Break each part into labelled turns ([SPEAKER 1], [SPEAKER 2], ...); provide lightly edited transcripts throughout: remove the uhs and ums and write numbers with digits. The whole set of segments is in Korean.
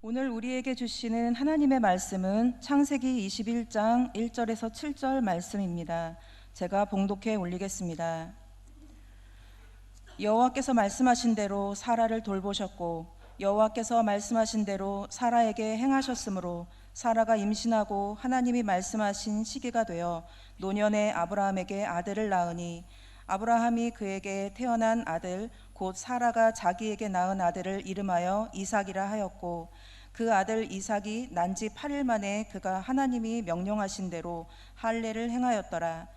[SPEAKER 1] 오늘 우리에게 주시는 하나님의 말씀은 창세기 21장 1절에서 7절 말씀입니다. 제가 봉독해 올리겠습니다. 여호와께서 말씀하신 대로 사라를 돌보셨고 여호와께서 말씀하신 대로 사라에게 행하셨으므로 사라가 임신하고 하나님이 말씀하신 시기가 되어 노년에 아브라함에게 아들을 낳으니 아브라함이 그에게 태어난 아들 곧 사라가 자기에게 낳은 아들을 이름하여 이삭이라 하였고 그 아들 이삭이 난 지 8일 만에 그가 하나님이 명령하신 대로 할례를 행하였더라.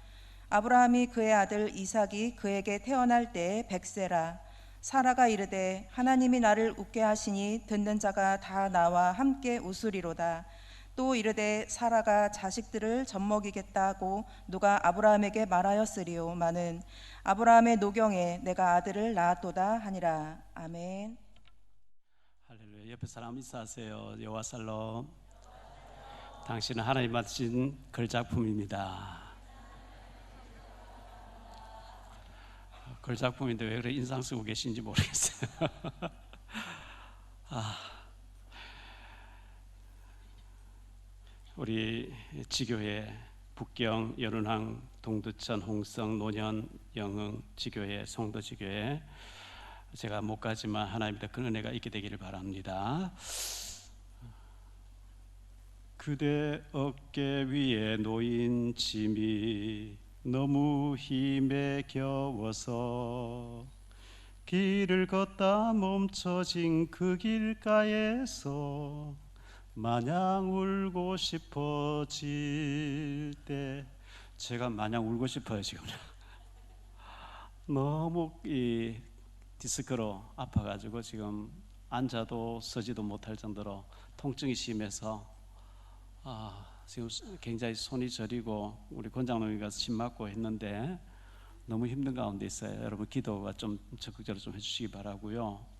[SPEAKER 1] 아브라함이 그의 아들 이삭이 그에게 태어날 때에 100세라. 사라가 이르되 하나님이 나를 웃게 하시니 듣는 자가 다 나와 함께 웃으리로다. 또 이르되 사라가 자식들을 젖먹이겠다고 누가 아브라함에게 말하였으리요 마는 아브라함의 노경에 내가 아들을 낳았도다 하니라. 아멘.
[SPEAKER 2] 할렐루야. 옆에 사람 인사하세요. 여호와 살롬. 당신은 하나님 맡으신 글작품입니다. 글작품인데 왜 그래 인상 쓰고 계신지 모르겠어요. 우리 지교회 북경, 연운항, 동두천, 홍성, 노년, 영흥 지교회, 송도 지교회 제가 못 가지만 하나님의 그 은혜가 있게 되기를 바랍니다. 그대 어깨 위에 놓인 짐이 너무 힘에 겨워서 길을 걷다 멈춰진 그 길가에서 마냥 울고 싶어질 때 제가 마냥 울고 싶어요 지금. 너무 이 디스크로 아파가지고 지금 앉아도 서지도 못할 정도로 통증이 심해서 지금 굉장히 손이 저리고 우리 권장님이 가서 침 맞고 했는데 너무 힘든 가운데 있어요. 여러분 기도가 좀 적극적으로 좀 해주시기 바라고요.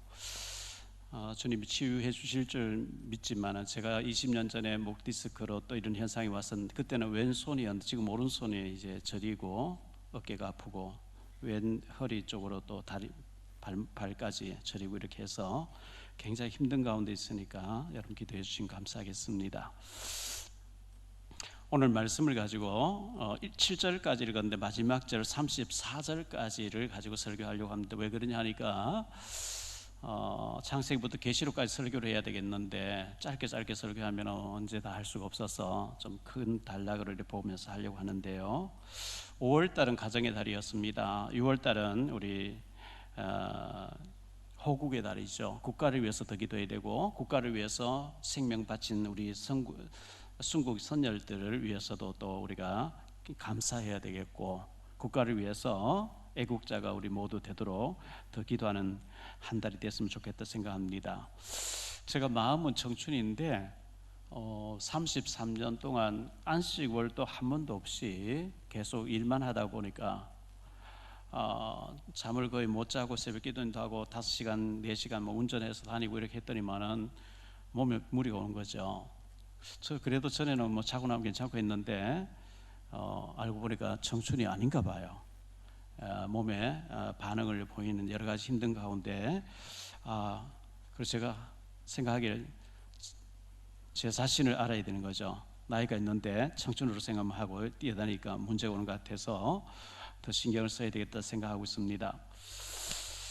[SPEAKER 2] 주님이 치유해 주실 줄 믿지만 제가 20년 전에 목 디스크로 또 이런 현상이 왔었는데 그때는 왼손이었는데 지금 오른손이 이제 저리고 어깨가 아프고 왼 허리 쪽으로 또 다리 발까지 저리고 이렇게 해서 굉장히 힘든 가운데 있으니까 여러분 기도해 주시면 감사하겠습니다. 오늘 말씀을 가지고 7절까지 읽었는데 마지막 절 34절까지를 가지고 설교하려고 합니다. 왜 그러냐 하니까 창세기부터 계시록까지 설교를 해야 되겠는데 짧게 설교하면 언제 다 할 수가 없어서 좀 큰 단락을 보면서 하려고 하는데요. 5월달은 가정의 달이었습니다. 6월달은 우리 호국의 달이죠. 국가를 위해서 더 기도해야 되고 국가를 위해서 생명 바친 우리 순국 선열들을 위해서도 또 우리가 감사해야 되겠고 국가를 위해서 애국자가 우리 모두 되도록 더 기도하는 한 달이 됐으면 좋겠다 생각합니다. 제가 마음은 청춘인데 33년 동안 안식월도 한 번도 없이 계속 일만 하다 보니까 잠을 거의 못 자고 새벽 기도도 하고 5시간, 4시간 뭐 운전해서 다니고 이렇게 했더니만은 몸에 무리가 오는 거죠. 저 그래도 전에는 뭐 자고 나면 괜찮고 했는데 알고 보니까 청춘이 아닌가 봐요. 몸에 반응을 보이는 여러 가지 힘든 가운데 그래서 제가 생각하기를 제 자신을 알아야 되는 거죠. 나이가 있는데 청춘으로 생각만 하고 뛰어다니니까 문제가 오는 것 같아서 더 신경을 써야 되겠다 생각하고 있습니다.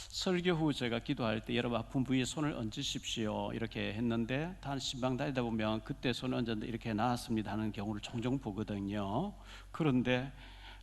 [SPEAKER 2] 설교 후 제가 기도할 때 여러분 아픈 부위에 손을 얹으십시오 이렇게 했는데 단 신방 다니다 보면 그때 손을 얹었는데 이렇게 나았습니다 하는 경우를 종종 보거든요. 그런데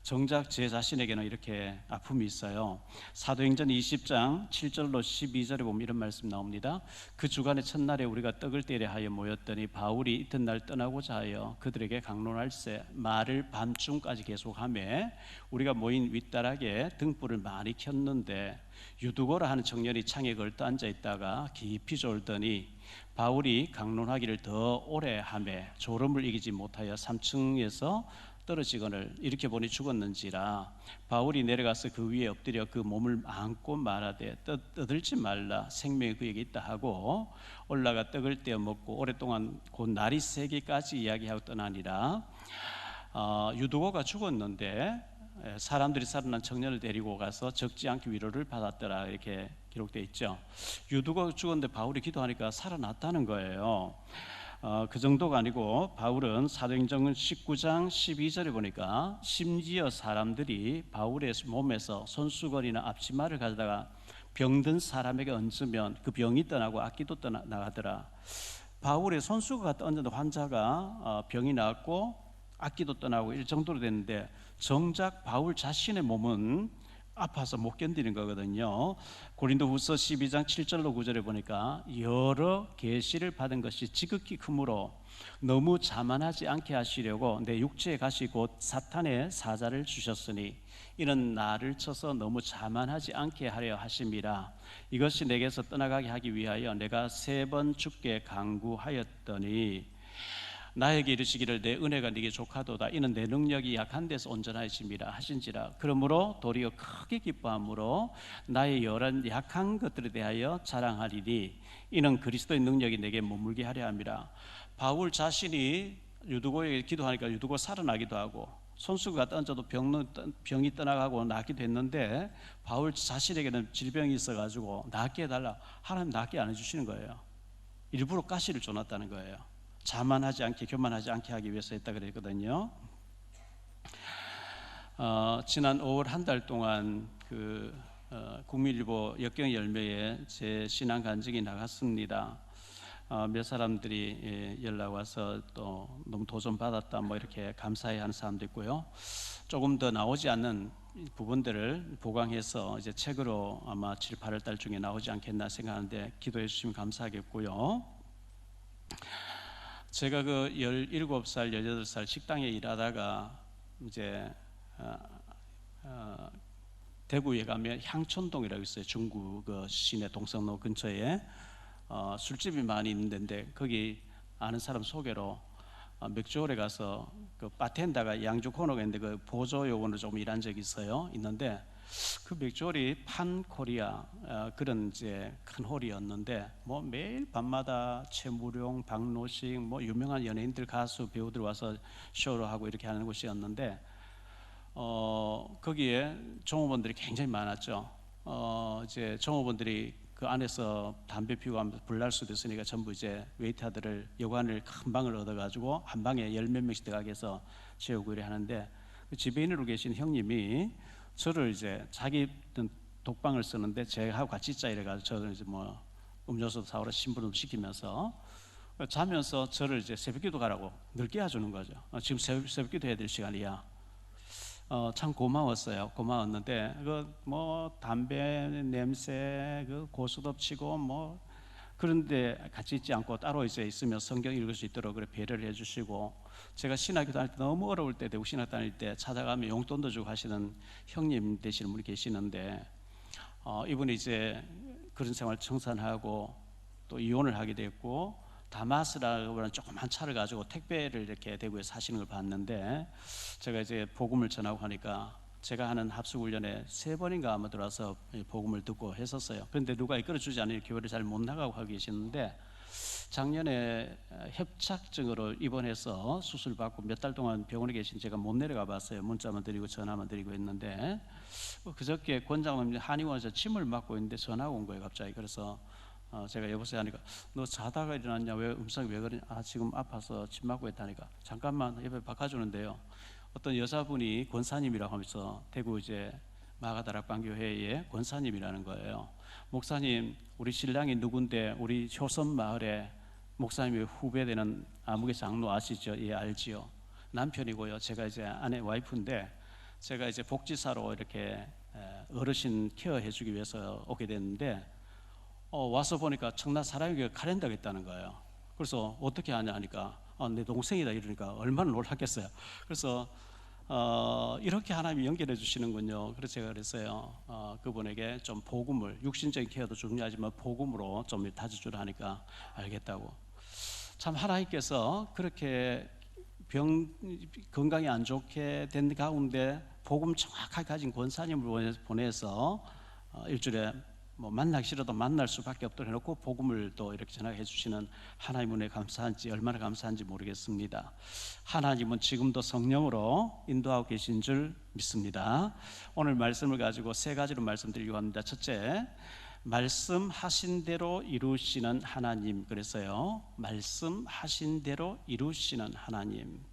[SPEAKER 2] 정작 제 자신에게는 이렇게 아픔이 있어요. 사도행전 20장 7절로 12절에 보면 이런 말씀 나옵니다. 그 주간의 첫날에 우리가 떡을 떼려 하여 모였더니 바울이 이튿날 떠나고자 하여 그들에게 강론할세 말을 밤중까지 계속하며 우리가 모인 윗다락에 등불을 많이 켰는데 유두고라 하는 청년이 창에 걸터 앉아있다가 깊이 졸더니 바울이 강론하기를 더 오래 하며 졸음을 이기지 못하여 3층에서 떨어지거늘 이렇게 보니 죽었는지라. 바울이 내려가서 그 위에 엎드려 그 몸을 안고 말하되 떠들지 말라 생명이 그에게 있다 하고 올라가 떡을 떼어 먹고 오랫동안 곧 날이 새기까지 이야기하고 떠나니라. 유두고가 죽었는데 사람들이 살아난 청년을 데리고 가서 적지 않게 위로를 받았더라 이렇게 기록되어 있죠. 유두가 죽었는데 바울이 기도하니까 살아났다는 거예요. 그 정도가 아니고 바울은 사도행전 19장 12절에 보니까 심지어 사람들이 바울의 몸에서 손수건이나 앞치마를 가져다가 병든 사람에게 얹으면 그 병이 떠나고 악기도 떠나가더라. 바울의 손수건을 얹은 환자가 병이 나았고 악기도 떠나고 이 정도로 됐는데 정작 바울 자신의 몸은 아파서 못 견디는 거거든요. 고린도후서 12장 7절로 9절에 보니까 여러 계시를 받은 것이 지극히 크므로 너무 자만하지 않게 하시려고 내 육체의 가시 곧 사탄의 사자를 주셨으니 이는 나를 쳐서 너무 자만하지 않게 하려 하심이라. 이것이 내게서 떠나가게 하기 위하여 내가 3번 죽게 간구하였더니 나에게 이르시기를 내 은혜가 네게 족하도다. 이는 내 능력이 약한 데서 온전하심이라 하신지라. 그러므로 도리어 크게 기뻐함으로 나의 여러 약한 것들에 대하여 자랑하리니 이는 그리스도의 능력이 내게 머물게 하려 함이라. 바울 자신이 유두고에게 기도하니까 유두고 살아나기도 하고 손수가 던져도 병이 떠나가고 낫기도 했는데 바울 자신에게는 질병이 있어가지고 낫게 해달라. 하나님 낫게 안 해주시는 거예요. 일부러 가시를 줘놨다는 거예요. 자만하지 않게 교만하지 않게 하기 위해서 했다 그랬거든요. 지난 5월 한 달 동안 국민일보 역경 열매에 제 신앙 간증이 나갔습니다. 몇 사람들이 연락 와서 또 너무 도전 받았다 뭐 이렇게 감사해하는 사람도 있고요. 조금 더 나오지 않는 부분들을 보강해서 이제 책으로 아마 7, 8월 달 중에 나오지 않겠나 생각하는데 기도해 주시면 감사하겠고요. 제가 그 17살, 18살 식당에 일하다가 이제 대구에 가면 향촌동이라고 있어요. 중구 그 시내 동성로 근처에 술집이 많이 있는 데인데 거기 아는 사람 소개로 맥주홀에 가서 그 바텐더가 양주 코너가 있는데 그 보조 요원으로 조금 일한 적이 있는데 그 맥주홀이 판코리아 그런 이제 큰 홀이었는데 뭐 매일 밤마다 최무룡, 박노식 뭐 유명한 연예인들, 가수, 배우들 와서 쇼를 하고 이렇게 하는 곳이었는데 거기에 종업원들이 굉장히 많았죠. 이제 종업원들이 그 안에서 담배 피우고 하면 불날 수도 있으니까 전부 이제 웨이터들을 여관을 큰 방을 얻어가지고 한 방에 10몇 명씩 들어가게 해서 재우고 이래 하는데 그 지배인으로 계신 형님이 저를 이제 자기 독방을 쓰는데 제하고 같이 있자 이래가지고 저를 이제 뭐 음료수도 사오라 심부름도 시키면서 자면서 저를 이제 새벽기도 가라고 늘 깨워주는 거죠. 지금 새벽기도 해야 될 시간이야. 참 고마웠어요. 고마웠는데 그 뭐 담배 냄새, 그 고스톱 치고 뭐 그런데 같이 있지 않고 따로 이제 있으면 성경 읽을 수 있도록 그래 배려를 해주시고 제가 신학교 다닐 때 너무 어려울 때 대구 신학 다닐 때 찾아가면 용돈도 주고 하시는 형님 되시는 분이 계시는데 이분이 이제 그런 생활 청산하고 또 이혼을 하게 됐고 다마스라고 하는 조그만 차를 가지고 택배를 이렇게 대구에 사시는 걸 봤는데 제가 이제 복음을 전하고 하니까 제가 하는 합숙훈련에 3번인가 아마 들어와서 복음을 듣고 했었어요. 그런데 누가 이끌어주지 않으니 교회를 잘 못 나가고 하고 계시는데 작년에 협착증으로 입원해서 수술받고 몇 달 동안 병원에 계신 제가 못 내려가 봤어요. 문자만 드리고 전화만 드리고 했는데 그저께 권장님 한의원에서 침을 맞고 있는데 전화가 온 거예요 갑자기. 그래서 제가 여보세요 하니까 너 자다가 일어났냐, 왜 음성이 왜 그러냐, 지금 아파서 침 맞고 있다니까 잠깐만 옆에 바꿔주는데요. 어떤 여자분이 권사님이라고 하면서 대구 이제 마가다락방교회의 권사님이라는 거예요. 목사님, 우리 신랑이 누군데 우리 효선 마을에 목사님의 후배되는 아무개 장로 아시죠? 예, 알지요. 남편이고요. 제가 이제 아내 와이프인데 제가 이제 복지사로 이렇게 어르신 케어해주기 위해서 오게 됐는데 와서 보니까 청라 사랑교회 카렌더가 있다는 거예요. 그래서 어떻게 하냐 하니까 내 동생이다 이러니까 얼마나 놀랐겠어요. 그래서 이렇게 하나님이 연결해 주시는군요. 그래서 제가 그랬어요. 그분에게 좀 복음을, 육신적인 케어도 중요하지만 복음으로 좀 다져주라 하니까 알겠다고. 참 하나님께서 그렇게 건강이 안 좋게 된 가운데 복음 정확하게 가진 권사님을 보내서 일주일에 뭐 만나기 싫어도 만날 수밖에 없도록 해놓고 복음을 또 이렇게 전하게 해주시는 하나님 은혜 감사한지 얼마나 감사한지 모르겠습니다. 하나님은 지금도 성령으로 인도하고 계신 줄 믿습니다. 오늘 말씀을 가지고 세 가지로 말씀드리려고 합니다. 첫째, 말씀하신 대로 이루시는 하나님. 그래서요, 말씀하신 대로 이루시는 하나님.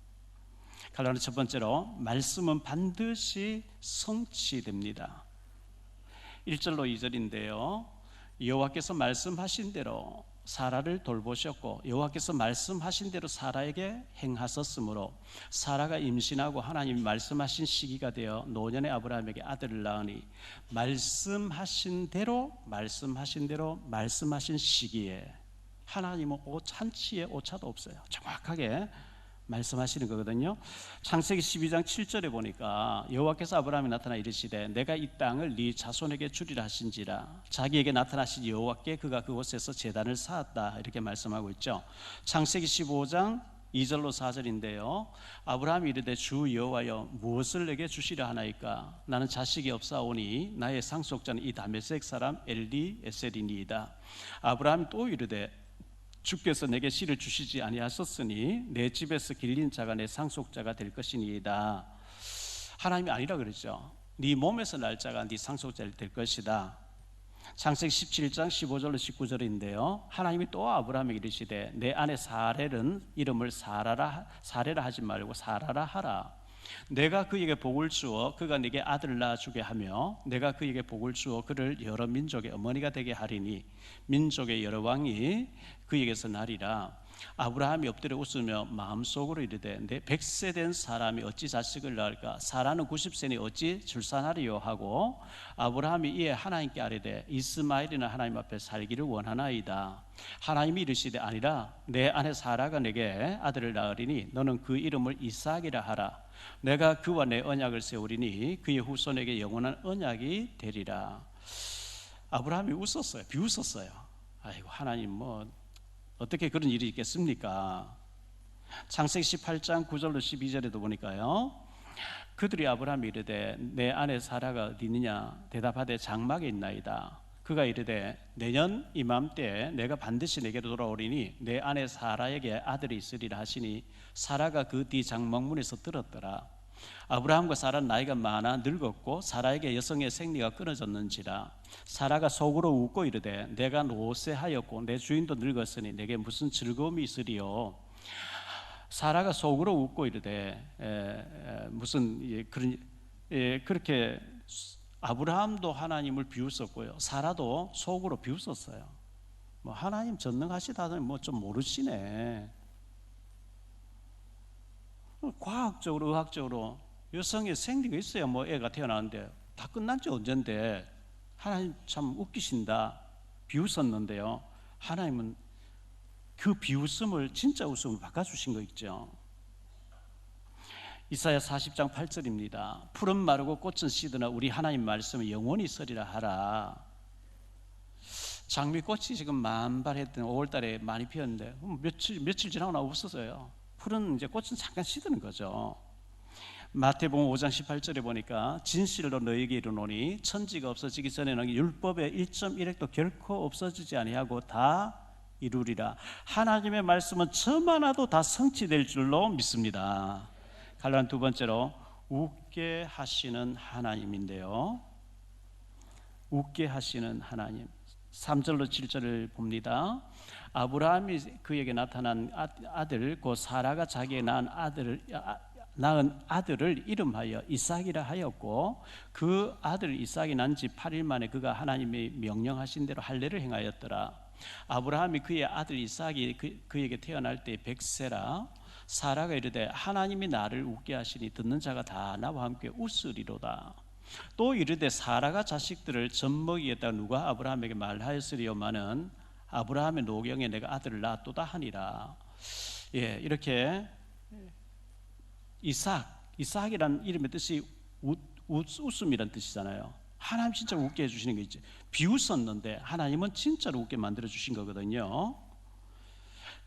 [SPEAKER 2] 갈라디아 첫 번째로, 말씀은 반드시 성취됩니다. 1절로 2절인데요. 여호와께서 말씀하신 대로 사라를 돌보셨고 여호와께서 말씀하신 대로 사라에게 행하셨으므로 사라가 임신하고 하나님이 말씀하신 시기가 되어 노년의 아브라함에게 아들을 낳으니 말씀하신 대로 말씀하신 시기에, 하나님은 한치의 오차도 없어요. 정확하게 말씀하시는 거거든요. 창세기 12장 7절에 보니까 여호와께서 아브라함에 나타나 이르시되 내가 이 땅을 네 자손에게 주리라 하신지라. 자기에게 나타나신 여호와께 그가 그곳에서 제단을 쌓았다, 이렇게 말씀하고 있죠. 창세기 15장 2절로 4절인데요. 아브라함이 이르되 주 여호와여 무엇을 내게 주시려 하나이까? 나는 자식이 없사오니 나의 상속자는 이 다메섹 사람 엘리에셀이니이다. 아브라함이 또 이르되 주께서 내게 씨를 주시지 아니하셨으니 내 집에서 길린 자가 내 상속자가 될 것이니이다. 하나님이 아니라 그랬죠. 네 몸에서 날 자가 네 상속자 될 것이다. 창세기 17장 15절로 19절인데요. 하나님이 또 아브라함에게 이르시되 내 아내 사레는 이름을 사레라 하지 말고 사라라 하라. 내가 그에게 복을 주어 그가 네게 아들을 낳아주게 하며 내가 그에게 복을 주어 그를 여러 민족의 어머니가 되게 하리니 민족의 여러 왕이 그에게서 나리라. 아브라함이 엎드려 웃으며 마음속으로 이르되 내 100세 된 사람이 어찌 자식을 낳을까? 사라는 90세니 어찌 출산하리요 하고 아브라함이 이에 하나님께 아뢰되 이스마엘이나 하나님 앞에 살기를 원하나이다. 하나님이 이르시되 아니라 내 아내 사라가 내게 아들을 낳으리니 너는 그 이름을 이삭이라 하라. 내가 그와 내 언약을 세우리니 그의 후손에게 영원한 언약이 되리라. 아브라함이 웃었어요. 비웃었어요. 아이고, 하나님 뭐 어떻게 그런 일이 있겠습니까? 창세기 18장 9절로 12절에도 보니까요, 그들이 아브라함이 이르되 내 아내 사라가 어디 있느냐? 대답하되 장막에 있나이다. 그가 이르되 내년 이맘때에 내가 반드시 내게로 돌아오리니 내 아내 사라에게 아들이 있으리라 하시니 사라가 그 뒤 장막문에서 들었더라. 아브라함과 사라는 나이가 많아 늙었고 사라에게 여성의 생리가 끊어졌는지라. 사라가 속으로 웃고 이르되 내가 노쇠하였고 내 주인도 늙었으니 내게 무슨 즐거움이 있으리요. 사라가 속으로 웃고 이르되 그렇게 아브라함도 하나님을 비웃었고요, 사라도 속으로 비웃었어요. 뭐 하나님 전능하시다더니 뭐 좀 모르시네. 과학적으로 의학적으로 여성의 생리가 있어야 뭐 애가 태어나는데 다 끝난 지 언젠데 하나님 참 웃기신다 비웃었는데요, 하나님은 그 비웃음을 진짜 웃음을 바꿔주신 거 있죠. 이사야 40장 8절입니다. 푸른 마르고 꽃은 시드나 우리 하나님 말씀은 영원히 서리라 하라. 장미꽃이 지금 만발했던 5월달에 많이 피었는데 며칠 지나고 나 없어져요. 푸른 이제 꽃은 잠깐 시드는 거죠. 마태복음 5장 18절에 보니까 진실로 너희에게 이르노니 천지가 없어지기 전에는 율법의 1.1획도 결코 없어지지 아니하고 다 이루리라. 하나님의 말씀은 저만아도 다 성취될 줄로 믿습니다. 갈라디아 두 번째로 웃게 하시는 하나님인데요, 웃게 하시는 하나님. 3절로 7절을 봅니다. 아브라함이 그에게 나타난 아들 곧 사라가 자기의 낳은 아들을 이름하여 이삭이라 하였고 그 아들 이삭이 난 지 8일 만에 그가 하나님이 명령하신 대로 할례를 행하였더라. 아브라함이 그의 아들 이삭이 그에게 태어날 때 100세라. 사라가 이르되 하나님이 나를 웃게 하시니 듣는 자가 다 나와 함께 웃으리로다. 또 이르되 사라가 자식들을 젖먹이겠다 누가 아브라함에게 말하였으리요마는 아브라함의 노경에 내가 아들을 낳았도다 하니라. 예, 이렇게 이삭이라는 이름의 뜻이 웃음이란 뜻이잖아요. 하나님 진짜 웃게 해주시는 게 있지. 비웃었는데 하나님은 진짜로 웃게 만들어 주신 거거든요.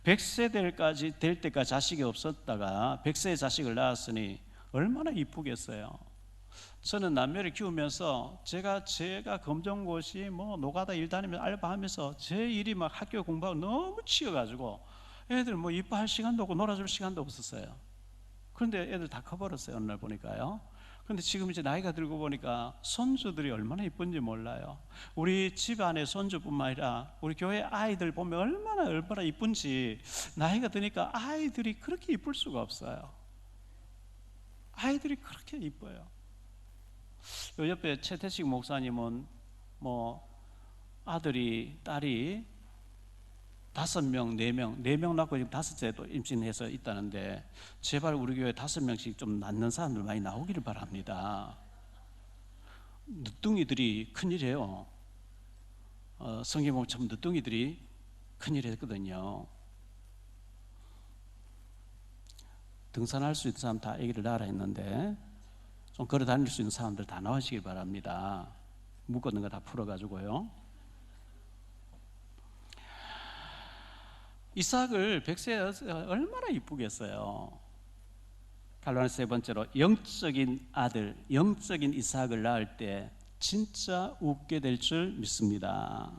[SPEAKER 2] 100세 될 때까지 자식이 없었다가 100세의 자식을 낳았으니 얼마나 이쁘겠어요. 저는 남매를 키우면서 제가 검정고시 뭐 노가다 일 다니면서 알바하면서 제 일이 막 학교 공부하고 너무 치여가지고 애들 뭐 이뻐할 시간도 없고 놀아줄 시간도 없었어요. 그런데 애들 다 커버렸어요. 어느 날 보니까요. 그런데 지금 이제 나이가 들고 보니까 손주들이 얼마나 이쁜지 몰라요. 우리 집안의 손주뿐만 아니라 우리 교회 아이들 보면 얼마나 이쁜지, 나이가 드니까 아이들이 그렇게 이쁠 수가 없어요. 아이들이 그렇게 이뻐요. 요 옆에 최태식 목사님은 뭐 아들이 딸이 5명, 4명 낳고 지금 5째도 임신해서 있다는데, 제발 우리 교회 5명씩 좀 낳는 사람들 많이 나오기를 바랍니다. 늦둥이들이 큰일이에요. 성경 보면 참 늦둥이들이 큰일 했거든요. 등산할 수 있는 사람 다 아기를 낳으라 했는데 좀 걸어 다닐 수 있는 사람들 다 나오시길 바랍니다. 묶었는 거 다 풀어가지고요. 이삭을 백세 얼마나 이쁘겠어요. 갈라디아 세 번째로 영적인 아들, 영적인 이삭을 낳을 때 진짜 웃게 될 줄 믿습니다.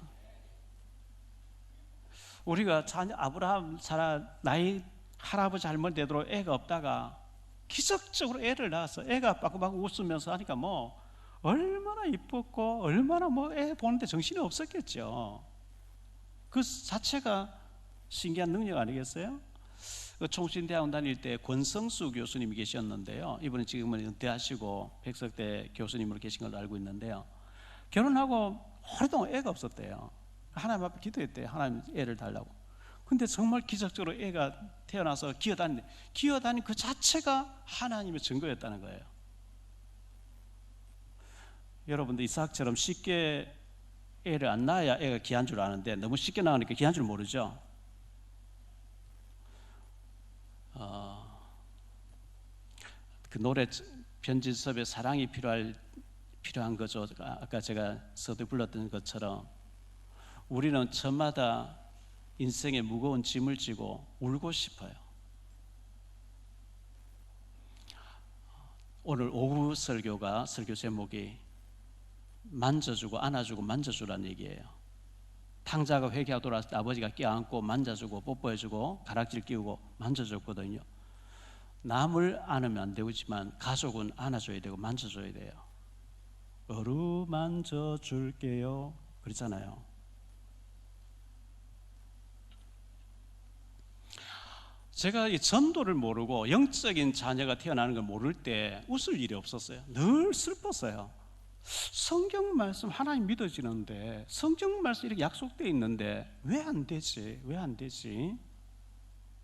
[SPEAKER 2] 우리가 아브라함 나이 할아버지 할머니 되도록 애가 없다가 기적적으로 애를 낳아서 애가 빠꾸빠꾸 웃으면서 하니까 뭐 얼마나 이뻤고 얼마나 뭐 애 보는데 정신이 없었겠죠. 그 자체가 신기한 능력 아니겠어요? 총신대학원 다닐 때 권성수 교수님이 계셨는데요. 이분은 지금은 은퇴하시고 백석대 교수님으로 계신 걸로 알고 있는데요. 결혼하고 오랫동안 애가 없었대요. 하나님 앞에 기도했대요. 하나님 애를 달라고. 근데 정말 기적적으로 애가 태어나서 기어다니는 그 자체가 하나님의 증거였다는 거예요. 여러분들 이삭처럼 쉽게 애를 안 낳아야 애가 귀한 줄 아는데 너무 쉽게 낳으니까 귀한 줄 모르죠. 그 노래 변진섭의 사랑이 필요한 거죠. 아까 제가 서두 불렀던 것처럼 우리는 저마다 인생의 무거운 짐을 지고 울고 싶어요. 오늘 오후 설교 제목이 만져주고 안아주고 만져주라는 얘기예요. 탕자가 회개하고 돌아왔을 때 아버지가 껴안고 만져주고 뽀뽀해주고 가락질 끼우고 만져줬거든요. 남을 안으면 안 되지만 가족은 안아줘야 되고 만져줘야 돼요. 어루만져줄게요 그러잖아요. 제가 이 전도를 모르고 영적인 자녀가 태어나는 걸 모를 때 웃을 일이 없었어요. 늘 슬펐어요. 성경 말씀 하나님 믿어지는데, 성경 말씀 이렇게 약속되어 있는데 왜 안 되지? 왜 안 되지?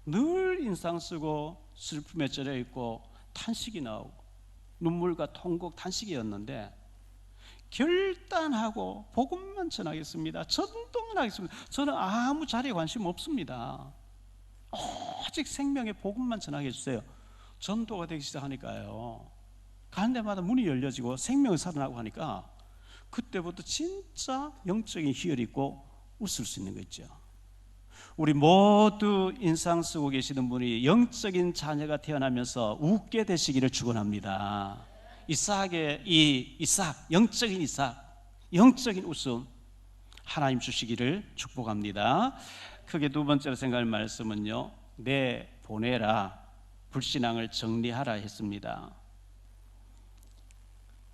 [SPEAKER 2] 늘 인상 쓰고 슬픔에 쩔어 있고 탄식이 나오고 눈물과 통곡 탄식이었는데, 결단하고 복음만 전하겠습니다, 전도만 하겠습니다. 저는 아무 자리에 관심 없습니다. 오직 생명의 복음만 전하게 해주세요. 전도가 되기 시작하니까요, 가는 데마다 문이 열려지고 생명이 살아나고 하니까 그때부터 진짜 영적인 희열이 있고 웃을 수 있는 거 있죠. 우리 모두 인상 쓰고 계시는 분이 영적인 자녀가 태어나면서 웃게 되시기를 축원합니다. 이삭의 영적인 영적인 웃음 하나님 주시기를 축복합니다. 크게 두 번째로 생각할 말씀은요, 내 보내라, 불신앙을 정리하라 했습니다.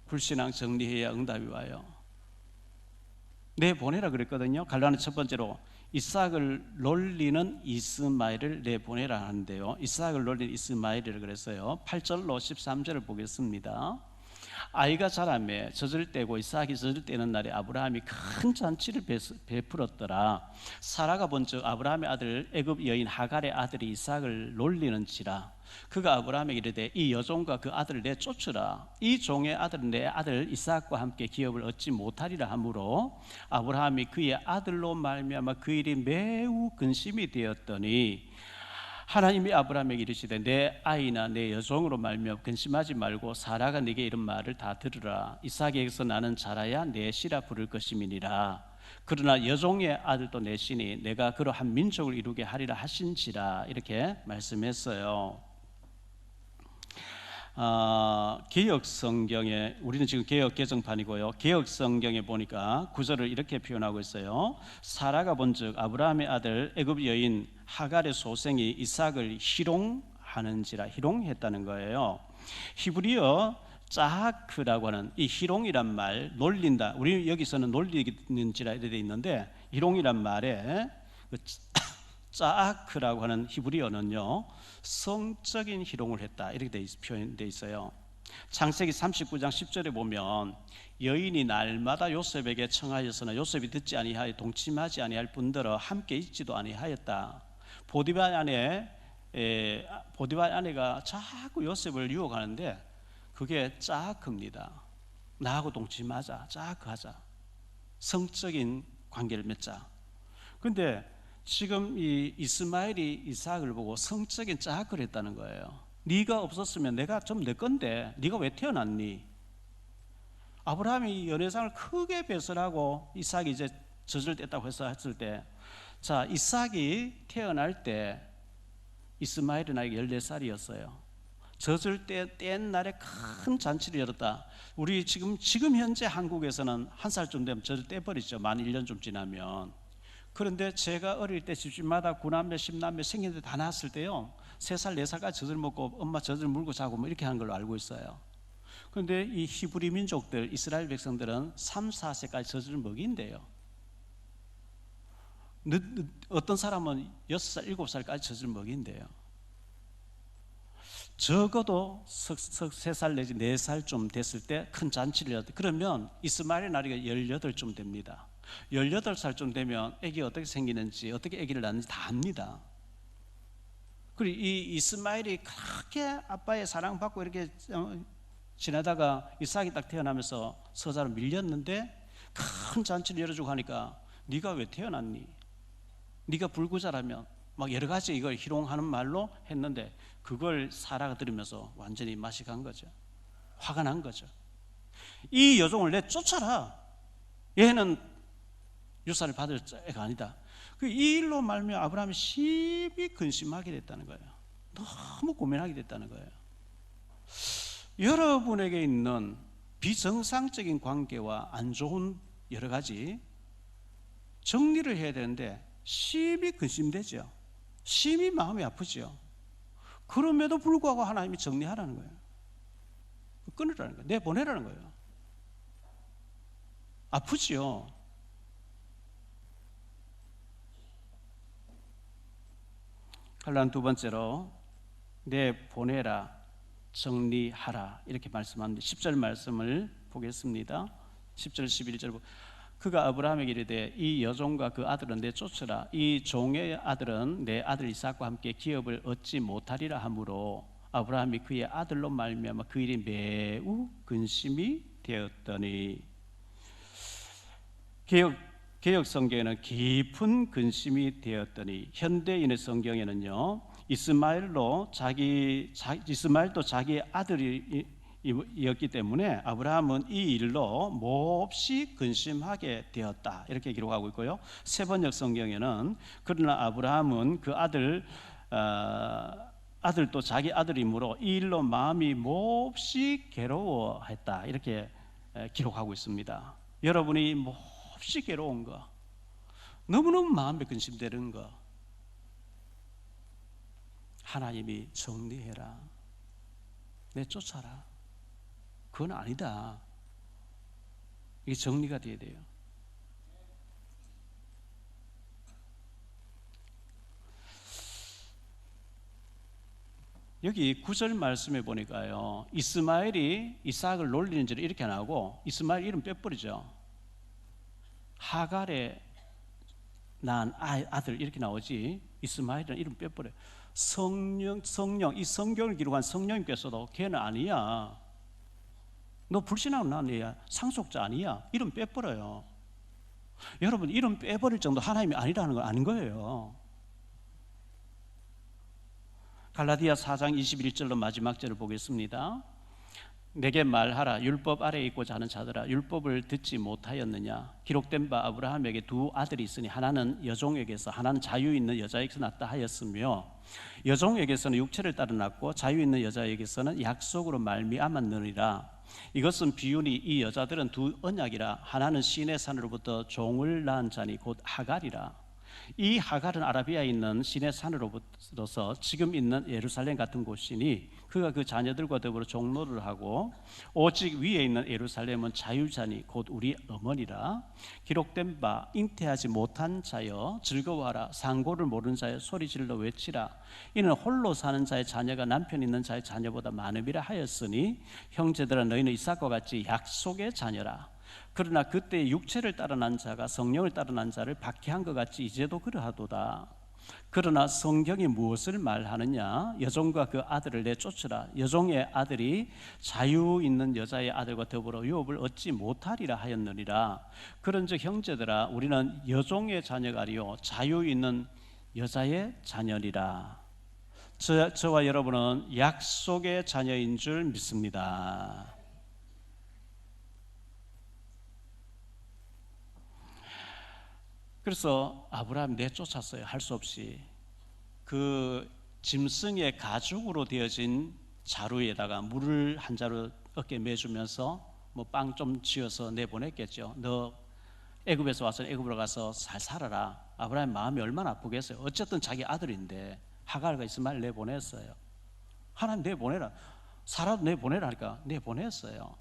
[SPEAKER 2] 불신앙 정리해야 응답이 와요. 내 보내라 그랬거든요. 갈라디아 첫 번째로 이삭을 놀리는 이스마엘을 내 보내라 하는데요, 이삭을 놀리는 이스마엘이라고 그랬어요. 8절로 13절을 보겠습니다. 아이가 자라매 젖을 떼고 이삭이 젖을 떼는 날에 아브라함이 큰 잔치를 베풀었더라. 사라가 본즉 아브라함의 아들 애굽 여인 하갈의 아들이 이삭을 놀리는지라. 그가 아브라함에게 이르되 이 여종과 그 아들을 내쫓으라. 이 종의 아들은 내 아들 이삭과 함께 기업을 얻지 못하리라 하므로 아브라함이 그의 아들로 말미암아 그 일이 매우 근심이 되었더니, 하나님이 아브라함에게 이르시되 내 아이나 내 여종으로 말미암아 근심하지 말고 사라가 네게 이런 말을 다 들으라. 이삭에게서 나는 자라야 내 씨라 부를 것임이니라. 그러나 여종의 아들도 내 씨니 내가 그로 한 민족을 이루게 하리라 하신지라. 이렇게 말씀했어요. 개역 성경에, 우리는 지금 개역 개정판이고요. 개역 성경에 보니까 구절을 이렇게 표현하고 있어요. 사라가 본즉 아브라함의 아들 애굽 여인 하갈의 소생이 이삭을 희롱하는지라, 희롱했다는 거예요. 히브리어 짜하크라고 하는 이 희롱이란 말, 놀린다. 우리 여기서는 놀리는지라 이렇게 돼 있는데, 희롱이란 말에 그 짜하크라고 하는 히브리어는요, 성적인 희롱을 했다 이렇게 표현되어 있어요. 창세기 39장 10절에 보면 여인이 날마다 요셉에게 청하였으나 요셉이 듣지 아니하여 동침하지 아니할 뿐더러 함께 있지도 아니하였다. 보디발 아내가 자꾸 요셉을 유혹하는데 그게 짜하크입니다. 나하고 동침하자, 짜하크하자, 성적인 관계를 맺자. 그런데 지금 이 이스마엘이 이삭을 보고 성적인 짜하크를 했다는 거예요. 네가 없었으면 내가 좀 내 건데 네가 왜 태어났니? 아브라함이 연회상을 크게 배설하고 이삭이 이제 젖을 뗐다고 해서 했을 때, 자, 이삭이 태어날 때 이스마엘이 나이가 14살이었어요. 젖을 뗀 날에 큰 잔치를 열었다. 우리 지금 현재 한국에서는 한 살쯤 되면 젖을 떼버리죠. 만 1년 좀 지나면. 그런데 제가 어릴 때 집집마다 9남매 10남매 생긴데 다 낳았을 때요, 3살 4살까지 젖을 먹고 엄마 젖을 물고 자고 뭐 이렇게 하는 걸로 알고 있어요. 그런데 이 히브리 민족들, 이스라엘 백성들은 3, 4세까지 젖을 먹인대요. 어떤 사람은 6살, 7살까지 젖을 먹인대요. 적어도 3살 내지 4살쯤 됐을 때 큰 잔치를 열었다. 그러면 이스마엘의 나이가 18쯤 됩니다. 18살쯤 되면 아기가 어떻게 생기는지, 어떻게 아기를 낳는지 다 압니다. 그리고 이 이스마엘이 그렇게 아빠의 사랑받고 이렇게 지나다가 이삭이 딱 태어나면서 서자로 밀렸는데 큰 잔치를 열어주고 하니까 네가 왜 태어났니? 네가 불구자라면 막 여러 가지 이걸 희롱하는 말로 했는데, 그걸 사라가 들으면서 완전히 맛이 간 거죠. 화가 난 거죠. 이 여종을 내 쫓아라. 얘는 유산을 받을 애가 아니다. 이 일로 말미암아 아브라함이 심히 근심하게 됐다는 거예요. 너무 고민하게 됐다는 거예요. 여러분에게 있는 비정상적인 관계와 안 좋은 여러 가지 정리를 해야 되는데 심히 근심되죠. 심히 마음이 아프죠. 그럼에도 불구하고 하나님이 정리하라는 거예요. 끊으라는 거예요. 내보내라는 거예요. 아프지요. 한란 두 번째로 내보내라, 정리하라 이렇게 말씀하는데 10절 말씀을 보겠습니다. 10절 11절 그가 아브라함에게 이르되 이 여종과 그 아들은 내쫓으라. 이 종의 아들은 내 아들 이삭과 함께 기업을 얻지 못하리라 하므로 아브라함이 그의 아들로 말미암아 그 일이 매우 근심이 되었더니, 개역 성경에는 깊은 근심이 되었더니, 현대인의 성경에는요 이스마엘도 자기 아들이었기 때문에 아브라함은 이 일로 몹시 근심하게 되었다 이렇게 기록하고 있고요. 세번역 성경에는 그러나 아브라함은 그 아들도 자기 아들이므로 이 일로 마음이 몹시 괴로워했다 이렇게 기록하고 있습니다. 여러분이 몹시 괴로운 거, 너무너무 마음에 근심되는 거, 하나님이 정리해라, 내쫓아라, 그건 아니다. 이게 정리가 돼야 돼요. 여기 9절 말씀에 보니까요, 이스마엘이 이삭을 놀리는지를 이렇게 안 하고 이스마엘 이름 빼버리죠. 하갈의 낳은 아들 이렇게 나오지, 이스마엘은 이름 빼버려요. 성령, 이 성경을 기록한 성령님께서도 걔는 아니야, 너 불신하고 난 애야, 상속자 아니야, 이름 빼버려요. 여러분, 이름 빼버릴 정도 하나님이 아니라는 건 아닌 거예요. 갈라디아 4장 21절로 마지막 절을 보겠습니다. 내게 말하라. 율법 아래에 있고자 하는 자들아, 율법을 듣지 못하였느냐? 기록된 바 아브라함에게 두 아들이 있으니 하나는 여종에게서 하나는 자유 있는 여자에게서 낳다 하였으며 여종에게서는 육체를 따라 낳고 자유 있는 여자에게서는 약속으로 말미암았느니라. 이것은 비유니 이 여자들은 두 언약이라. 하나는 시내 산으로부터 종을 낳은 자니 곧 하갈이라. 이 하갈은 아라비아에 있는 시내 산으로부터서 지금 있는 예루살렘 같은 곳이니 그가 그 자녀들과 더불어 종노를 하고 오직 위에 있는 예루살렘은 자유자니 곧 우리 어머니라. 기록된 바 잉태하지 못한 자여 즐거워하라. 상고를 모르는 자여 소리질러 외치라. 이는 홀로 사는 자의 자녀가 남편 있는 자의 자녀보다 많음이라 하였으니 형제들아 너희는 이삭과 같이 약속의 자녀라. 그러나 그때 육체를 따라 난 자가 성령을 따라 난 자를 박해한 것 같이 이제도 그러하도다. 그러나 성경이 무엇을 말하느냐? 여종과 그 아들을 내쫓으라. 여종의 아들이 자유 있는 여자의 아들과 더불어 유업을 얻지 못하리라 하였느니라. 그런즉 형제들아 우리는 여종의 자녀가 아니요 자유 있는 여자의 자녀니라. 저와 여러분은 약속의 자녀인 줄 믿습니다. 그래서 아브라함이 내쫓았어요. 할 수 없이. 그 짐승의 가죽으로 되어진 자루에다가 물을 한 자루 어깨에 매주면서 뭐 빵 좀 쥐어서 내보냈겠죠. 너 애굽에서 와서 애굽으로 가서 잘 살아라. 아브라함 마음이 얼마나 아프겠어요. 어쨌든 자기 아들인데 하갈과 이스마엘 내보냈어요. 하나님 내보내라. 사라도 내보내라 하니까 내보냈어요.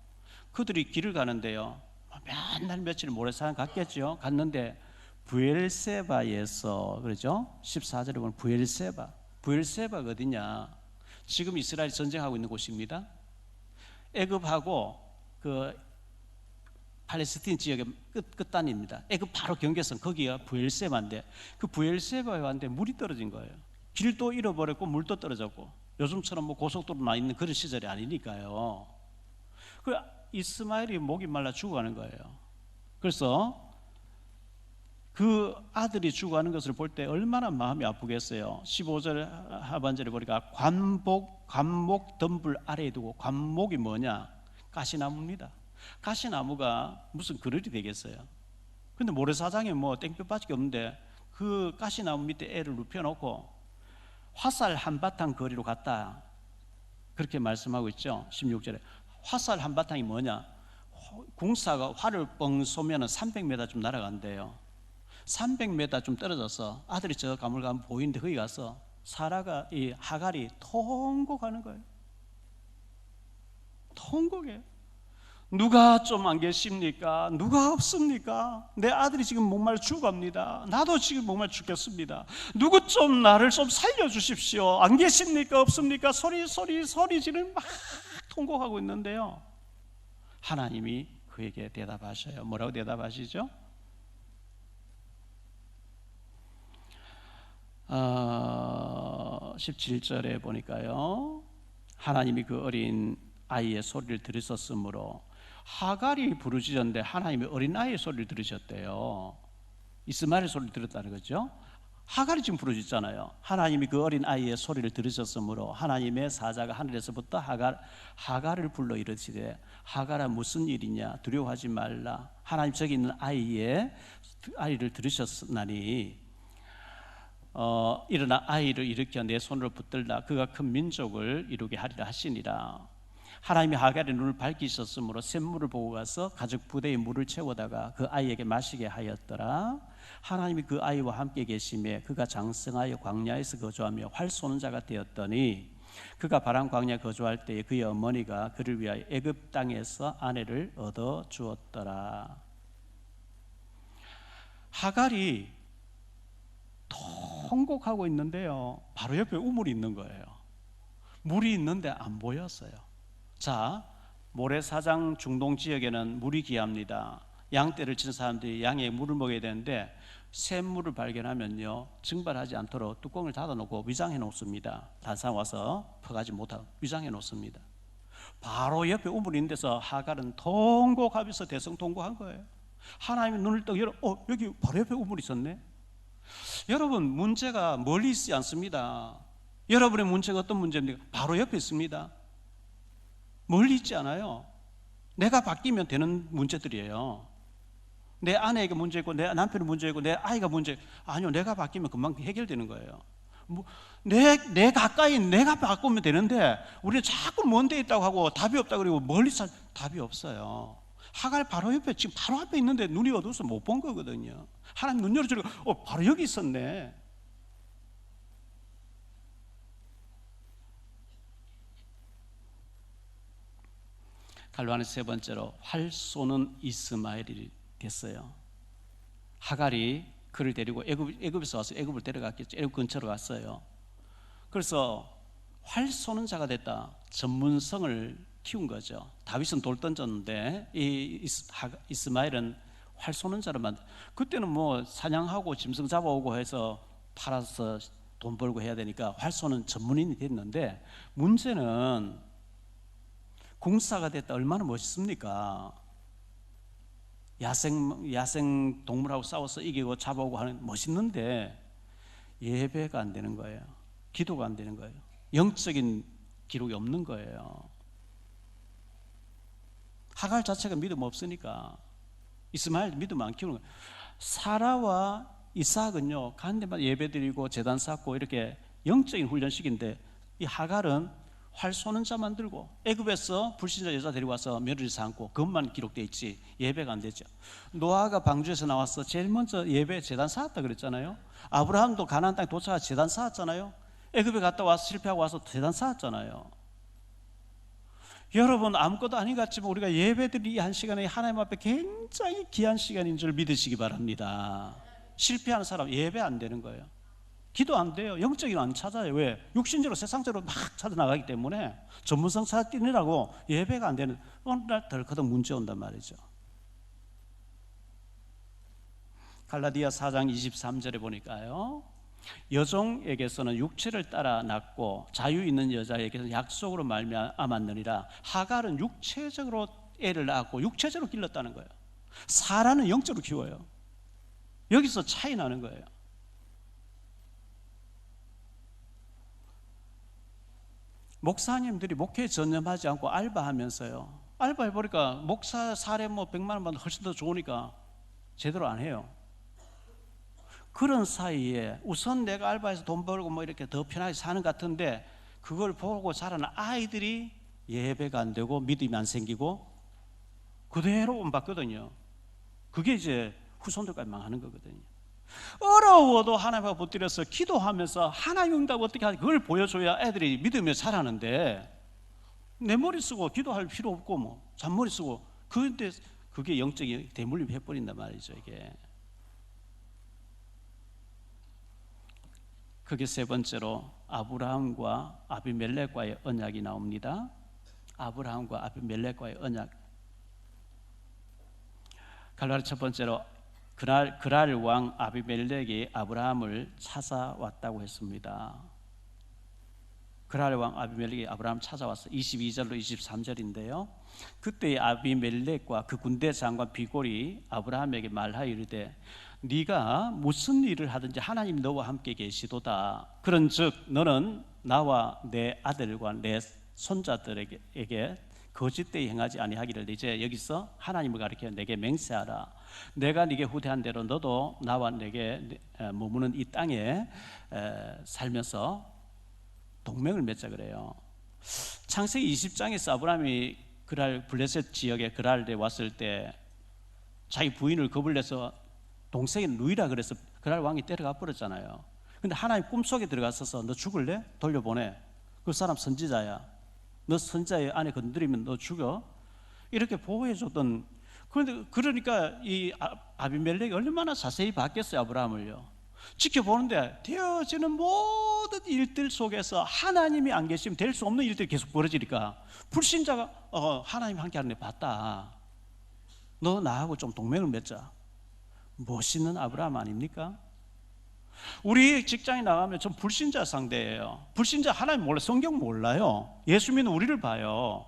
[SPEAKER 2] 그들이 길을 가는데요. 맨날 며칠 모래사장 갔겠죠. 갔는데 부엘세바에서 그러죠. 14절에 보면 부엘세바가 어디냐? 지금 이스라엘이 전쟁하고 있는 곳입니다. 애굽하고 그 팔레스틴 지역의 끝단입니다. 애굽 바로 경계선 거기가 부엘세바인데 그 부엘세바에 왔는데 물이 떨어진 거예요. 길도 잃어버렸고 물도 떨어졌고 요즘처럼 뭐 고속도로 나 있는 그런 시절이 아니니까요. 그 이스마엘이 목이 말라 죽어가는 거예요. 그래서 그 아들이 죽어가는 것을 볼 때 얼마나 마음이 아프겠어요. 15절 하반절에 보니까 관목 덤불 아래에 두고, 관목이 뭐냐? 가시나무입니다. 가시나무가 무슨 그릇이 되겠어요. 근데 모래사장에 뭐 땡볕밖에 없는데 그 가시나무 밑에 애를 눕혀놓고 화살 한바탕 거리로 갔다, 그렇게 말씀하고 있죠. 16절에 화살 한바탕이 뭐냐? 궁사가 활을 뻥 쏘면 300m 좀 날아간대요. 300m 좀 떨어져서 아들이 저 가물가물 보이는데 거기 가서 사라가, 이 하갈이 통곡하는 거예요. 통곡해. 누가 좀 안 계십니까? 누가 없습니까? 내 아들이 지금 목말 죽어갑니다. 나도 지금 목말 죽겠습니다. 누구 좀 나를 좀 살려주십시오. 안 계십니까? 없습니까? 소리 지르는 막 통곡하고 있는데요, 하나님이 그에게 대답하셔요. 뭐라고 대답하시죠? 17절에 보니까요, 하나님이 그 어린 아이의 소리를 들으셨으므로, 하갈이 부르짖었는데 하나님이 어린 아이의 소리를 들으셨대요. 이스마엘의 소리를 들었다는 거죠. 하갈이 지금 부르짖잖아요. 하나님이 그 어린 아이의 소리를 들으셨으므로 하나님의 사자가 하늘에서부터 하갈을 불러 이르시되, 하갈아 무슨 일이냐? 두려워하지 말라. 하나님 저기 있는 아이를 들으셨나니 일어나 아이를 일으켜 내 손으로 붙들라. 그가 큰 민족을 이루게 하리라 하시니라. 하나님이 하갈의 눈을 밝히셨으므로 샘물을 보고 가서 가죽 부대에 물을 채워다가 그 아이에게 마시게 하였더라. 하나님이 그 아이와 함께 계심에 그가 장성하여 광야에서 거주하며 활 쏘는 자가 되었더니, 그가 바람 광야에 거주할 때에 그의 어머니가 그를 위하여 애굽 땅에서 아내를 얻어 주었더라. 하갈이 통곡하고 있는데요, 바로 옆에 우물이 있는 거예요. 물이 있는데 안 보였어요. 자, 모래사장 중동 지역에는 물이 귀합니다. 양떼를 치는 사람들이 양에 물을 먹어야 되는데 샘물을 발견하면요, 증발하지 않도록 뚜껑을 닫아놓고 위장해 놓습니다. 다른 사람 와서 퍼가지 못하고 위장해 놓습니다. 바로 옆에 우물이 있는 데서 하갈은 통곡하면서 대성통곡한 거예요. 하나님이 눈을 떠 열어, 여기 바로 옆에 우물이 있었네. 여러분, 문제가 멀리 있지 않습니다. 여러분의 문제가 어떤 문제입니까? 바로 옆에 있습니다. 멀리 있지 않아요. 내가 바뀌면 되는 문제들이에요. 내 아내에게 문제 있고 내 남편이 문제 있고 내 아이가 문제, 아니요, 내가 바뀌면 금방 해결되는 거예요. 내 가까이 내가 바꾸면 되는데 우리는 자꾸 먼 데 있다고 하고 답이 없다 그리고 멀리서 답이 없어요. 하갈 바로 옆에, 지금 바로 앞에 있는데 눈이 어두워서 못 본 거거든요. 하나님 눈 열어주고 바로 여기 있었네. 갈로아는 세 번째로 활 쏘는 이스마엘이 됐어요. 하갈이 그를 데리고 애굽에서 와서 애굽을 데려갔겠죠. 애굽 근처로 갔어요. 그래서 활 쏘는 자가 됐다. 전문성을 키운 거죠. 다윗은 돌 던졌는데 이 이스마엘은 활 쏘는 자를 그때는 뭐 사냥하고 짐승 잡아오고 해서 팔아서 돈 벌고 해야 되니까 활 쏘는 전문인이 됐는데, 문제는 군사가 됐다. 얼마나 멋있습니까? 야생 동물하고 싸워서 이기고 잡아오고 하는 멋있는데 예배가 안 되는 거예요. 기도가 안 되는 거예요. 영적인 기록이 없는 거예요. 하갈 자체가 믿음 없으니까 이스마엘 믿음 안 키우는 거예요. 사라와 이삭은요, 가는 데마다 예배 드리고 제단 쌓고 이렇게 영적인 훈련식인데, 이 하갈은 활 쏘는 자 만들고 애굽에서 불신자 여자 데리고 와서 며느리 삼고, 그것만 기록되어 있지 예배가 안 되죠. 노아가 방주에서 나와서 제일 먼저 예배 제단 쌓았다 그랬잖아요. 아브라함도 가나안 땅에 도착해서 제단 쌓았잖아요. 애굽에 갔다 와서 실패하고 와서 제단 쌓았잖아요. 여러분, 아무것도 아닌 것 같지만 우리가 예배드리기 한 시간이 하나님 앞에 굉장히 귀한 시간인 줄 믿으시기 바랍니다. 실패하는 사람 예배 안 되는 거예요. 기도 안 돼요. 영적인 안 찾아요. 왜? 육신적으로 세상적으로 막 찾아 나가기 때문에 전문성 찾으느라고 예배가 안 되는, 오늘날 덜커덕 문제 온단 말이죠. 갈라디아 4장 23절에 보니까요, 여종에게서는 육체를 따라 낳고 자유 있는 여자에게서는 약속으로 말미암았느니라. 하갈은 육체적으로 애를 낳았고 육체적으로 길렀다는 거예요. 사라는 영적으로 키워요. 여기서 차이 나는 거예요. 목사님들이 목회에 전념하지 않고 알바하면서요, 알바해보니까 목사 사례 뭐 100만 원 받는 훨씬 더 좋으니까 제대로 안 해요. 그런 사이에 우선 내가 알바해서 돈 벌고 뭐 이렇게 더 편하게 사는 것 같은데, 그걸 보고 자라는 아이들이 예배가 안 되고 믿음이 안 생기고 그대로 옮받거든요. 그게 이제 후손들까지 망하는 거거든요. 어려워도 하나님 앞에 붙들려서 기도하면서 하나님 응답 어떻게 하지, 그걸 보여줘야 애들이 믿으며 자라는데, 내 머리 쓰고 기도할 필요 없고 뭐 잔머리 쓰고, 그런데 그게 영적인 대물림 해버린단 말이죠. 이게 그게 세 번째로 아브라함과 아비멜렉과의 언약이 나옵니다. 아브라함과 아비멜렉과의 언약. 갈라디 첫 번째로 그랄 왕 아비멜렉이 아브라함을 찾아왔다고 했습니다. 그랄 왕 아비멜렉이 아브라함 찾아와서 22절로 23절인데요. 그때 아비멜렉과 그 군대 장관 비골이 아브라함에게 말하여 이르되, 네가 무슨 일을 하든지 하나님 너와 함께 계시도다. 그런즉 너는 나와 내 아들과 내 손자들에게 거짓되이 행하지 아니하기를. 이제 여기서 하나님을 가리켜 내게 맹세하라. 내가 네게 후대한 대로 너도 나와 내게 머무는 이 땅에 살면서 동맹을 맺자 그래요. 창세기 20장에서 아브라함이 블레셋 지역에 그랄에 왔을 때 자기 부인을 겁을 내서 동생이 누이라 그래서 그랄 왕이 때려가 버렸잖아요. 근데 하나님 꿈속에 들어가서서 너 죽을래? 돌려보내. 그 사람 선지자야. 너 선지자의 아내 건드리면 너 죽어. 이렇게 보호해줬던. 그런데 그러니까 이 아비멜렉이 얼마나 자세히 봤겠어요, 아브라함을요. 지켜보는데 되어지는 모든 일들 속에서 하나님이 안 계시면 될 수 없는 일들이 계속 벌어지니까 불신자가 하나님 함께 하는 데 봤다. 너 나하고 좀 동맹을 맺자. 멋있는 아브라함 아닙니까? 우리 직장에 나가면 전 불신자 상대예요. 불신자 하나님 몰라, 성경 몰라요. 예수 믿는 우리를 봐요.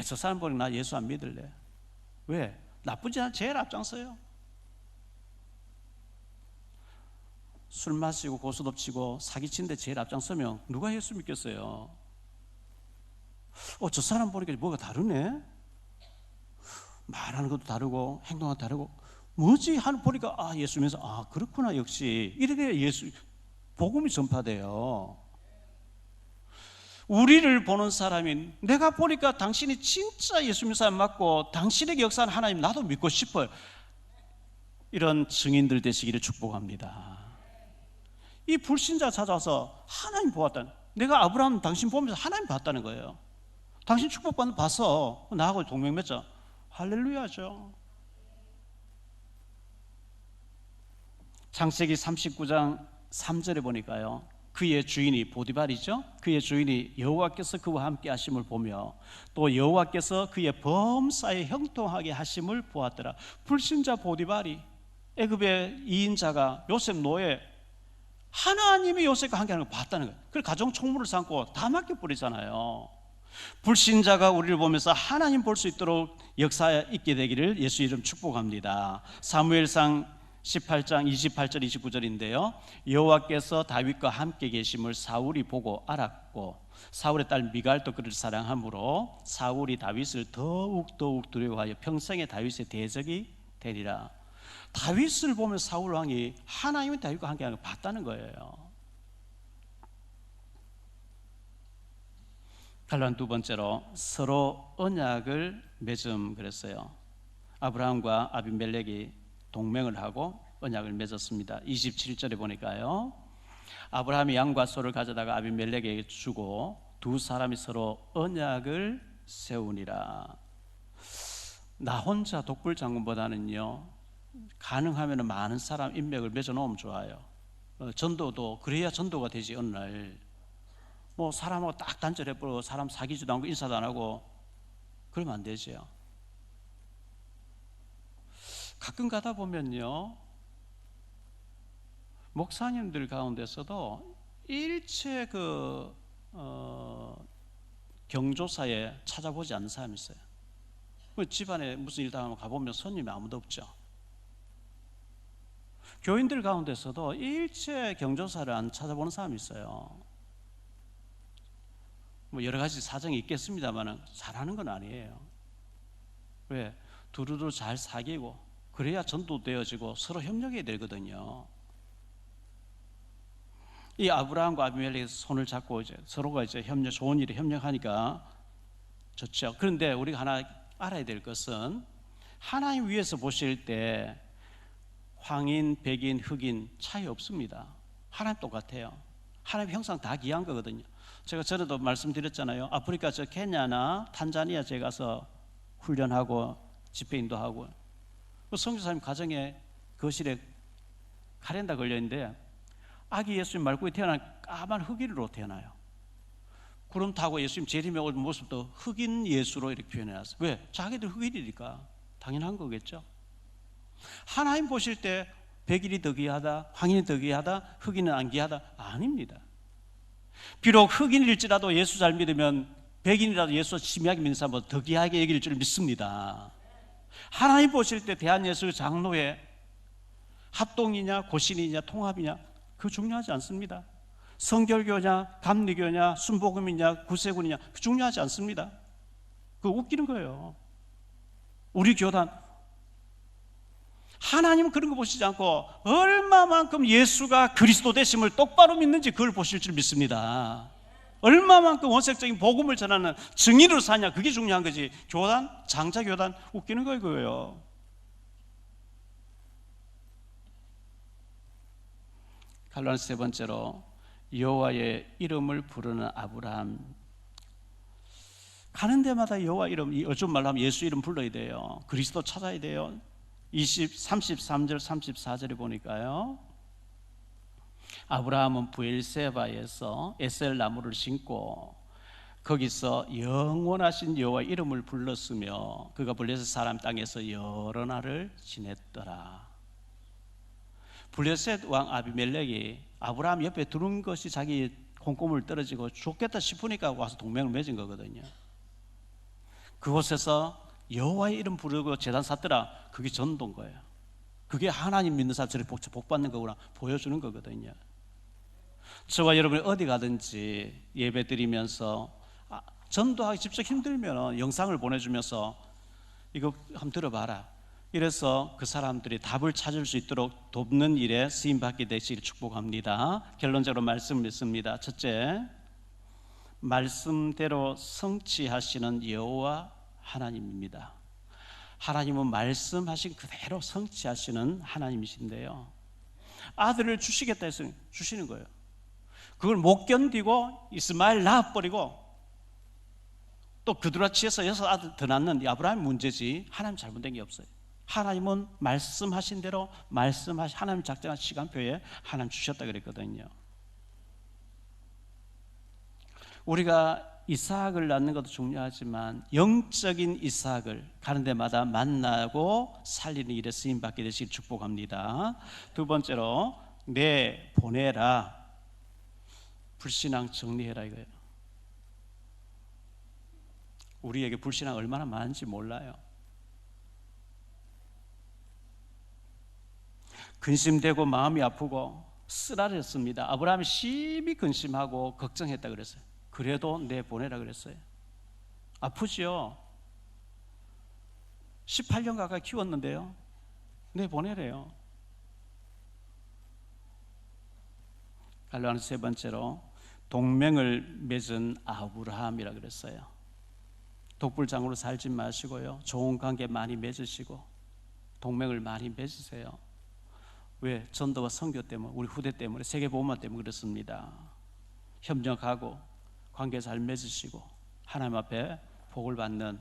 [SPEAKER 2] 저 사람 보니 나 예수 안 믿을래. 왜? 나쁘지 않아. 제일 앞장서요. 술 마시고 고스톱 치고 사기치는데 제일 앞장서면 누가 예수 믿겠어요? 저 사람 보니까 뭐가 다르네. 말하는 것도 다르고 행동도 다르고 뭐지 하는 보니까 예수 믿어서 그렇구나 역시 이렇게 예수 복음이 전파돼요. 우리를 보는 사람인 내가 보니까 당신이 진짜 예수 믿는 사람 맞고 당신에게 역사하는 하나님 나도 믿고 싶어요. 이런 증인들 되시기를 축복합니다. 이 불신자 찾아와서 하나님 보았다는, 내가 아브라함 당신 보면서 하나님 봤다는 거예요. 당신 축복받는 봐서 나하고 동맹 맺자. 할렐루야죠. 창세기 39장 3절에 보니까요, 그의 주인이 보디발이죠. 그의 주인이 여호와께서 그와 함께 하심을 보며 또 여호와께서 그의 범사에 형통하게 하심을 보았더라. 불신자 보디발이 애굽의 2인자가 요셉 노예, 하나님이 요셉과 함께하는 걸 봤다는 거예요. 그걸 가정 총무를 삼고 다 맡겨버리잖아요. 불신자가 우리를 보면서 하나님 볼 수 있도록 역사에 있게 되기를 예수 이름 축복합니다. 사무엘상 18장 28절 29절인데요, 여호와께서 다윗과 함께 계심을 사울이 보고 알았고 사울의 딸 미갈도 그를 사랑하므로 사울이 다윗을 더욱 두려워하여 평생에 다윗의 대적이 되리라. 다윗을 보면 사울 왕이 하나님의 다윗과 함께하는 걸 봤다는 거예요. 갈란 두 번째로 서로 언약을 맺음 그랬어요. 아브라함과 아비멜렉이 동맹을 하고 언약을 맺었습니다. 27절에 보니까요, 아브라함이 양과 소를 가져다가 아비멜렉에게 주고 두 사람이 서로 언약을 세우니라. 나 혼자 독불 장군보다는요, 가능하면 많은 사람 인맥을 맺어놓으면 좋아요. 전도도 그래야 전도가 되지. 어느 날 뭐 사람하고 딱 단절해버리고 사람 사귀지도 않고 인사도 안 하고 그러면 안 되죠. 가끔 가다 보면요, 목사님들 가운데서도 일체 경조사에 찾아보지 않는 사람이 있어요. 집안에 무슨 일 당하면 가보면 손님이 아무도 없죠. 교인들 가운데서도 일체 경조사를 안 찾아보는 사람이 있어요. 뭐 여러 가지 사정이 있겠습니다만 잘하는 건 아니에요. 왜? 두루두루 잘 사귀고 그래야 전도되어지고 서로 협력해야 되거든요. 이 아브라함과 아비멜렉이 손을 잡고 이제 서로가 이제 좋은 일에 협력하니까 좋죠. 그런데 우리가 하나 알아야 될 것은, 하나님 위에서 보실 때 황인, 백인, 흑인 차이 없습니다. 하나님 똑같아요. 하나님 형상 다 귀한 거거든요. 제가 전에도 말씀드렸잖아요. 아프리카 저 케냐나 탄자니아 제가 가서 훈련하고 집회 인도하고, 선교사님 가정에 거실에 카렌다 걸려있는데 아기 예수님 말고에 태어난 까만 흑인으로 태어나요. 구름 타고 예수님 재림에 올 모습도 흑인 예수로 이렇게 표현해놨어요. 왜? 자기들 흑인이니까 당연한 거겠죠. 하나님 보실 때 백인이 더 귀하다, 황인이 더 귀하다, 흑인은 안 귀하다? 아닙니다. 비록 흑인일지라도 예수 잘 믿으면 백인이라도 예수 심하게 믿는 사람보다 더 귀하게 여길 줄 믿습니다. 하나님 보실 때 대한예수 장로회 합동이냐 고신이냐 통합이냐 그거 중요하지 않습니다. 성결교냐 감리교냐 순복음이냐 구세군이냐 그거 중요하지 않습니다. 그거 웃기는 거예요. 우리 교단 하나님은 그런 거 보시지 않고 얼마만큼 예수가 그리스도 되심을 똑바로 믿는지 그걸 보실 줄 믿습니다. 얼마만큼 원색적인 복음을 전하는 증인으로 사냐, 그게 중요한 거지. 교단, 장자교단 웃기는 거예요, 그거예요. 갈라디아 세 번째로 여호와의 이름을 부르는 아브라함. 가는 데마다 여호와 이름, 요즘 말로 하면 예수 이름 불러야 돼요. 그리스도 찾아야 돼요. 33절 34절에 보니까요, 아브라함은 부엘세바에서 에셀 나무를 심고 거기서 영원하신 여호와의 이름을 불렀으며 그가 블레셋 사람 땅에서 여러 날을 지냈더라. 블레셋 왕 아비멜렉이 아브라함 옆에 두는 것이 자기 콩고물 떨어지고 죽겠다 싶으니까 와서 동맹을 맺은 거거든요. 그곳에서 여호와의 이름 부르고 제단 샀더라. 그게 전도인 거예요. 그게 하나님 믿는 사람들이 복 받는 거구나 보여주는 거거든요. 저와 여러분이 어디 가든지 예배 드리면서 전도하기 직접 힘들면 영상을 보내주면서 이거 한번 들어봐라. 이래서 그 사람들이 답을 찾을 수 있도록 돕는 일에 쓰임받게 되시기를 축복합니다. 결론적으로 말씀을 믿습니다. 첫째, 말씀대로 성취하시는 여호와 하나님입니다. 하나님은 말씀하신 그대로 성취하시는 하나님이신데요, 아들을 주시겠다 해서 주시는 거예요. 그걸 못 견디고 이스마엘 낳아버리고 또 그드라치에서 6 아들 더 낳는 이 아브라함의 문제지 하나님 잘못된 게 없어요. 하나님은 말씀하신 대로 하나님 작정한 시간표에 하나님 주셨다 그랬거든요. 우리가 이삭을 낳는 것도 중요하지만 영적인 이삭을 가는 데마다 만나고 살리는 일에 쓰임받게 되시길 축복합니다. 두 번째로, 내 보내라. 불신앙 정리해라 이거예요. 우리에게 불신앙 얼마나 많은지 몰라요. 근심되고 마음이 아프고 쓰라렸습니다. 아브라함이 심히 근심하고 걱정했다 그랬어요. 그래도 내 보내라 그랬어요. 아프죠? 18년 가까이 키웠는데요, 내 보내래요. 갈라디아서 세 번째로, 동맹을 맺은 아브라함이라 그랬어요. 독불장으로 살지 마시고요, 좋은 관계 많이 맺으시고 동맹을 많이 맺으세요. 왜? 전도와 선교 때문에, 우리 후대 때문에, 세계복음화 때문에 그렇습니다. 협력하고 관계 잘 맺으시고 하나님 앞에 복을 받는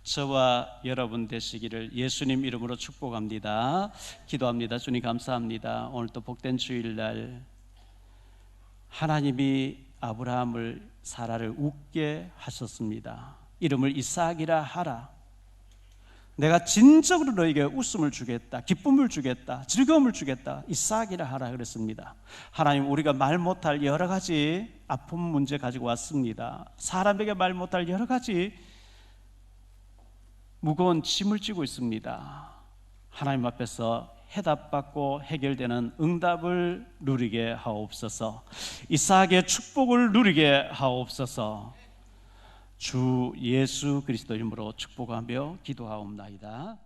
[SPEAKER 2] 저와 여러분 되시기를 예수님 이름으로 축복합니다. 기도합니다. 주님 감사합니다. 오늘 또 복된 주일날 하나님이 아브라함을, 사라를 웃게 하셨습니다. 이름을 이삭이라 하라. 내가 진정으로 너에게 웃음을 주겠다, 기쁨을 주겠다, 즐거움을 주겠다, 이삭이라 하라 그랬습니다. 하나님, 우리가 말 못할 여러 가지 아픔 문제 가지고 왔습니다. 사람에게 말 못할 여러 가지 무거운 짐을 지고 있습니다. 하나님 앞에서 해답받고 해결되는 응답을 누리게 하옵소서. 이삭의 축복을 누리게 하옵소서. 주 예수 그리스도 이름으로 축복하며 기도하옵나이다.